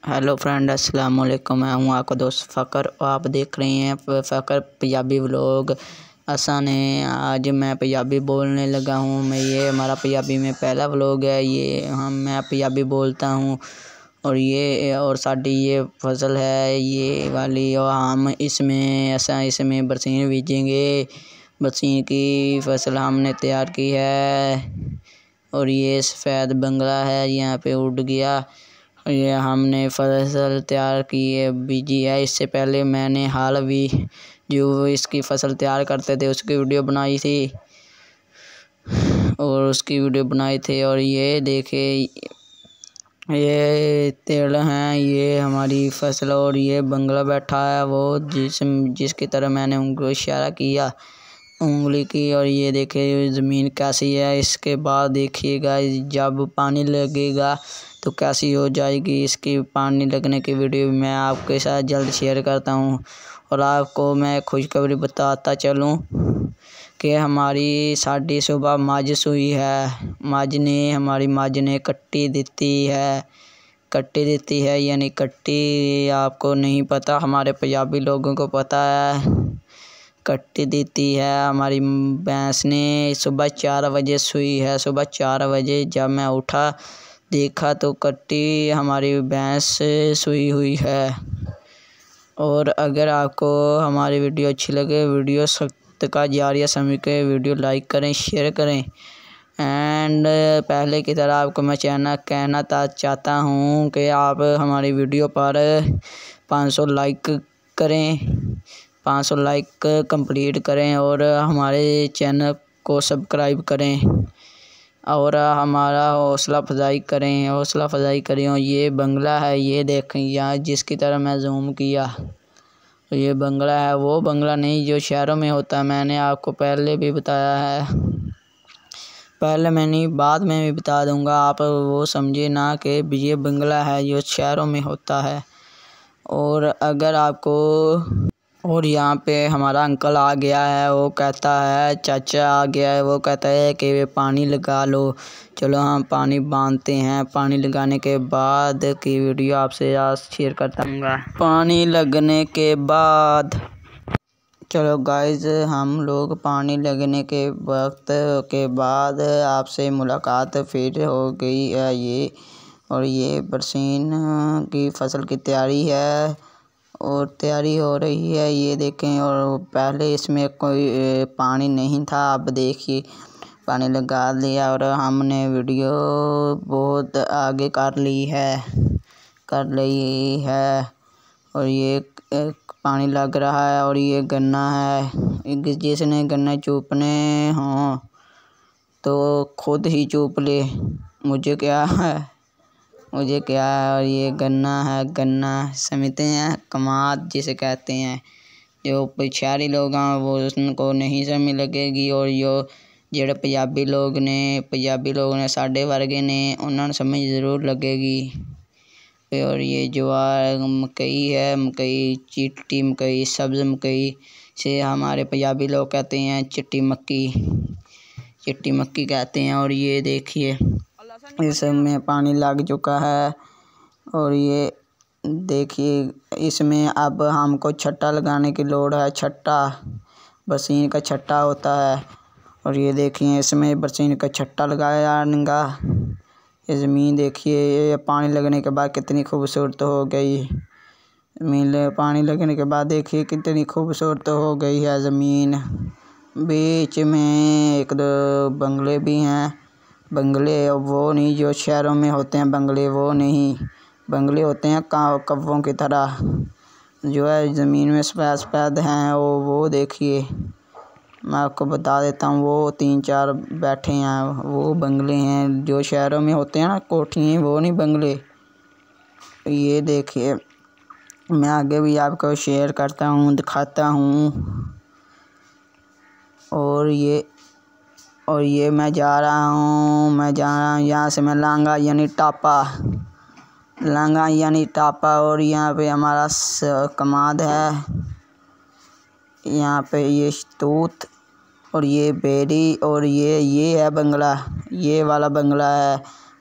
Hello friend, अस्सलाम वालेकुम। मैं हूँ आपका दोस्त फ़कर और आप देख रहे हैं फ़कर पंजाबी व्लॉग। आज मैं पंजाबी बोलने लगा हूँ। ये हमारा पंजाबी में पहला व्लॉग है। मैं पंजाबी बोलता हूँ और साडी ये फसल है ये वाली, और हम इसमें बरसीन बीजेंगे। बरसीन की फसल हमने तैयार की है और ये सफ़ेद बंगला है, यहाँ पे उड़ गया। ये हमने फसल तैयार की है, बीजी है। इससे पहले मैंने जो इसकी फसल तैयार करते थे उसकी वीडियो बनाई थी और ये देखिए, ये तेल हैं, ये हमारी फसल, और ये बंगला बैठा है वो जिसकी तरह मैंने उनको इशारा किया उंगली की। और ये देखिए ज़मीन कैसी है। इसके बाद देखिएगा जब पानी लगेगा तो कैसी हो जाएगी। इसकी पानी लगने की वीडियो मैं आपके साथ जल्द शेयर करता हूँ। और आपको मैं खुशखबरी बताता चलूँ कि साड़ी सुबह मੱਝ सूई है। हमारी मੱਝ ने कट्टी देती है, यानी कट्टी आपको नहीं पता, हमारे पंजाबी लोगों को पता है। कट्टी देती है। हमारी भैंस ने सुबह 4 बजे सूई है। सुबह 4 बजे जब मैं उठा देखा तो कट्टी हमारी भैंस सूई हुई है। और अगर आपको हमारी वीडियो अच्छी लगे, वीडियो सदका जारिया समझ के वीडियो लाइक करें, शेयर करें। एंड पहले की तरह आपको मैं कहना चाहता हूँ कि आप हमारी वीडियो पर 500 लाइक करें, 500 लाइक कंप्लीट करें और हमारे चैनल को सब्सक्राइब करें और हमारा हौसला अफजाई करें। और ये बंगला है, ये देखें यहाँ जिसकी तरह मैं जूम किया, ये बंगला है। वो बंगला नहीं जो शहरों में होता है। मैंने आपको पहले भी बताया है, बाद में भी बता दूंगा। आप वो समझे ना कि ये बंगला है जो शहरों में होता है। और यहाँ पे हमारा अंकल आ गया है, वो कहता है, चाचा आ गया है, वो कहता है कि पानी लगा लो। चलो हम पानी बांधते हैं। पानी लगाने के बाद की वीडियो आपसे आज शेयर करता हूँ। पानी लगने के बाद चलो गाइज, हम लोग पानी लगने के वक्त के बाद आपसे मुलाकात फिर हो गई है। ये बरसीन की फसल की तैयारी है और तैयारी हो रही है, ये देखें। और पहले इसमें कोई पानी नहीं था, अब देखिए पानी लगा लिया और हमने वीडियो बहुत आगे कर ली है। और ये पानी लग रहा है और ये गन्ना है। जिसने गन्ने चूपने हों तो खुद ही चूप ले, मुझे क्या है। और ये गन्ना है, गन्ना समझते हैं, कमाद जिसे कहते हैं। जो पिछाड़ी लोग हैं वो उनको नहीं समझ लगेगी, और ਜਿਹੜੇ पंजाबी लोग ने साढ़े वर्गे ने उन्होंने समझ ज़रूर लगेगी। और ये ज्वार मकई है, मकई चिट्टी मकई, सब्ज़ मकई से हमारे पंजाबी लोग कहते हैं चिट्टी मक्की कहते हैं। और ये देखिए इसमें पानी लग चुका है और ये देखिए इसमें अब हमको छट्टा लगाने की लोड़ है। छट्टा बरसीन का छट्टा होता है। और ये देखिए इसमें बरसीन का छट्टा लगाया जाएगा। ये ज़मीन देखिए, ये पानी लगने के बाद कितनी खूबसूरत हो गई। पानी लगने के बाद देखिए कितनी खूबसूरत हो गई है ज़मीन। बीच में 1-2 बंगले भी हैं। बंगले वो नहीं जो शहरों में होते हैं, बंगले वो नहीं, बंगले होते हैं कव्वों की तरह, जो है ज़मीन में सफ़ेद हैं। वो देखिए, मैं आपको बता देता हूँ, वो 3-4 बैठे हैं, वो बंगले हैं जो शहरों में होते हैं ना, कोठियाँ, वो नहीं बंगले। ये देखिए मैं आगे भी आपको शेयर करता हूँ, दिखाता हूँ। और ये मैं जा रहा हूँ यहाँ से। मैं लांगा यानी टापा और यहाँ पे हमारा कमाद है। यहाँ पे ये शतूत और ये बेरी और ये है बंगला, ये वाला बंगला है।